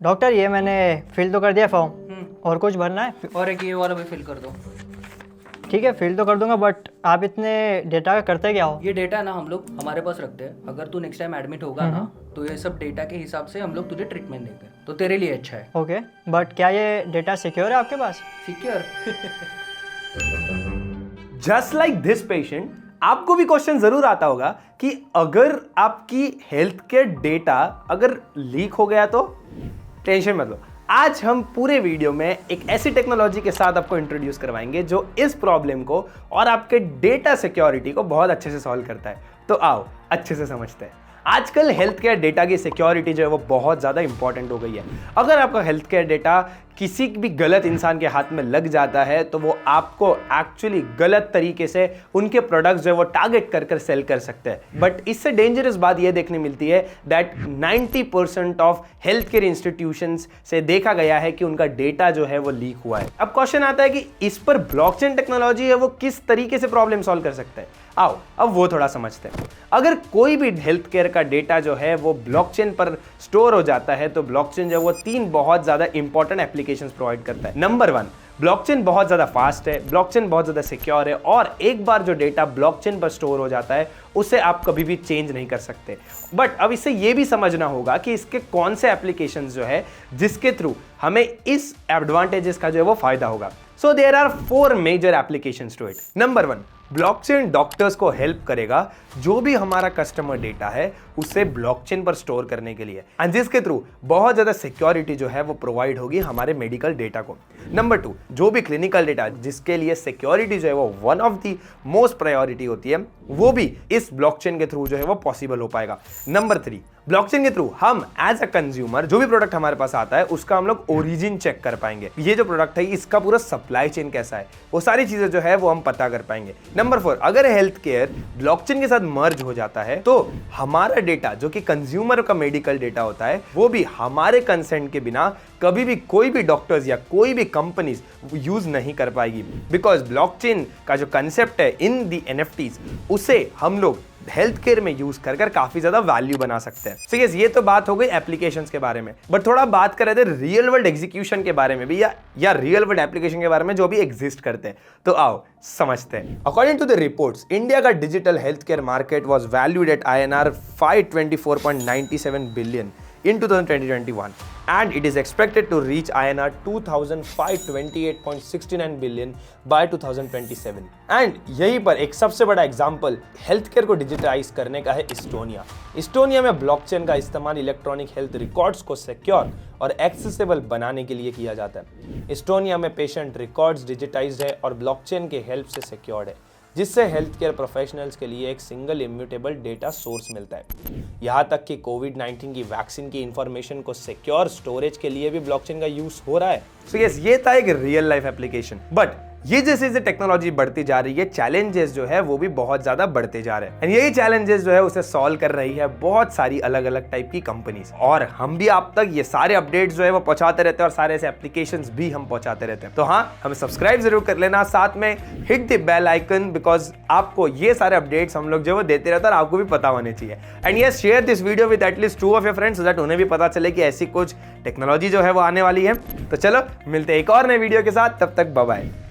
Doctor ये मैंने fill तो कर दिया फॉर्म, और कुछ भरना है? और एक ये वाला भी फिल कर दो। ठीक है फिल तो कर दूंगा, बट आप इतने डेटा का करते क्या हो? ये डेटा ना हम लोग हमारे पास रखते हैं, अगर तू नेक्स्ट टाइम एडमिट होगा ना तो ये सब डेटा के हिसाब से हम लोग तुझे ट्रीटमेंट देंगे, तो तेरे लिए अच्छा है। ओके, बट क्या ये डेटा सिक्योर है आपके पास? Secure? Just like this patient, आपको भी क्वेश्चन जरूर आता होगा कि अगर आपकी हेल्थ केयर डेटा अगर लीक हो गया तो? टेंशन मत लो, आज हम पूरे वीडियो में एक ऐसी टेक्नोलॉजी के साथ आपको इंट्रोड्यूस करवाएंगे जो इस प्रॉब्लम को और आपके डेटा सिक्योरिटी को बहुत अच्छे से सॉल्व करता है। तो आओ अच्छे से समझते हैं। आजकल हेल्थ केयर डेटा की सिक्योरिटी जो है वो बहुत ज़्यादा इंपॉर्टेंट हो गई है। अगर आपका हेल्थ केयर डेटा किसी भी गलत इंसान के हाथ में लग जाता है तो वो आपको एक्चुअली गलत तरीके से उनके प्रोडक्ट्स जो है वो टारगेट कर कर सेल कर सकते हैं। बट इससे डेंजरस बात ये देखने मिलती है that 90% of health care institutions से देखा गया है कि उनका डेटा जो है वो लीक हुआ है। अब क्वेश्चन आता है कि इस पर ब्लॉकचेन टेक्नोलॉजी है वो किस तरीके से प्रॉब्लम सॉल्व कर सकता है। आओ अब वो थोड़ा समझते हैं। अगर कोई भी हेल्थ केयर का डेटा जो है वो ब्लॉकचेन पर स्टोर हो जाता है तो ब्लॉकचेन जो है वो 3 बहुत ज्यादा इंपॉर्टेंट एप्लीकेशंस प्रोवाइड करता है। नंबर 1, ब्लॉकचेन बहुत ज्यादा फास्ट है, ब्लॉकचेन बहुत ज्यादा सिक्योर है, और एक बार जो डेटा ब्लॉकचेन पर स्टोर हो जाता है उसे आप कभी भी चेंज नहीं कर सकते। बट अब इससे यह भी समझना होगा कि इसके कौन से एप्लीकेशंस जो है जिसके थ्रू हमें इस एडवांटेजेस का जो है वो फायदा होगा। So there are 4 major applications to it. Number 1, blockchain doctors को हेल्प करेगा जो भी हमारा कस्टमर डेटा है उसे ब्लॉकचेन पर स्टोर करने के लिए, एंड जिसके थ्रू बहुत ज्यादा सिक्योरिटी जो है वो प्रोवाइड होगी हमारे मेडिकल डेटा को। नंबर 2, जो भी क्लिनिकल डेटा जिसके लिए सिक्योरिटी जो है वो one of the most priority होती है वो भी इस ब्लॉकचेन के थ्रू जो है वो पॉसिबल हो पाएगा। नंबर 3, ब्लॉकचेन के थ्रू हम एज अ कंज्यूमर जो भी प्रोडक्ट हमारे पास आता है उसका हम लोग ओरिजिन चेक कर पाएंगे। ये जो प्रोडक्ट है इसका पूरा सप्लाई चेन कैसा है वो सारी चीजें जो है वो हम पता कर पाएंगे। नंबर 4, अगर हेल्थ केयर ब्लॉकचेन के साथ मर्ज हो जाता है तो हमारा डेटा जो कि कंज्यूमर का मेडिकल डेटा होता है वो भी हमारे कंसेंट के बिना कभी भी कोई भी डॉक्टर्स या कोई भी कंपनीज यूज नहीं कर पाएगी, बिकॉज ब्लॉकचेन का जो कंसेप्ट है इन दी एनएफटीज उसे हम लोग हेल्थ केयर में यूज कर कर काफी ज्यादा वैल्यू बना सकते हैं। सो यस, ये तो बात हो गई एप्लीकेशंस के बारे में, बट थोड़ा बात कर रहे थे रियल वर्ल्ड एग्जीक्यूशन के बारे में भी या रियल वर्ल्ड एप्लीकेशन के बारे में जो भी एग्जिस्ट करते हैं। तो आओ समझते हैं। According to the reports, India का digital health care market was valued at INR 524.97 billion in 2021 and it is expected to reach INR 2,528.69 billion by 2027। And यहीं पर एक सबसे बड़ा एग्जांपल हेल्थ केयर को डिजिटाइज करने का है इस्टोनिया। इस्टोनिया में ब्लॉकचेन का इस्तेमाल इलेक्ट्रॉनिक हेल्थ रिकॉर्ड्स को सिक्योर और एक्सेसिबल बनाने के लिए किया जाता है। इस्टोनिया में पेशेंट रिकॉर्ड्स डिजिटाइज्ड है और ब्लॉकचेन के हेल्प से सिक्योर्ड है, जिससे हेल्थ केयर प्रोफेशनल्स के लिए एक सिंगल इम्यूटेबल डेटा सोर्स मिलता है। यहाँ तक कि कोविड-19 की वैक्सीन की इंफॉर्मेशन को सिक्योर स्टोरेज के लिए भी ब्लॉकचेन का यूज हो रहा है। सो यस, ये था एक रियल लाइफ एप्लीकेशन। बट ये जैसे जैसे टेक्नोलॉजी बढ़ती जा रही है चैलेंजेस जो है वो भी बहुत ज्यादा बढ़ते जा रहे हैं, एंड यही चैलेंजेस जो है उसे सॉल्व कर रही है बहुत सारी अलग अलग टाइप की कंपनीज, और हम भी आप तक ये सारे अपडेट्स जो है वो पहुंचाते रहते हैं और सारे ऐसे एप्लीकेशंस भी हम पहुंचाते रहते हैं। तो हाँ, हमें सब्सक्राइब जरूर कर लेना, साथ में hit the bell icon, because आपको ये सारे अपडेट्स हम लोग जो है देते रहते हैं और आपको भी पता होने चाहिए। And yes, share this video with at least 2 of your friends so that उन्हें भी पता चले कि ऐसी कुछ टेक्नोलॉजी जो है वो आने वाली है। तो चलो मिलते हैं एक और नए वीडियो के साथ, तब तक बाय बाय।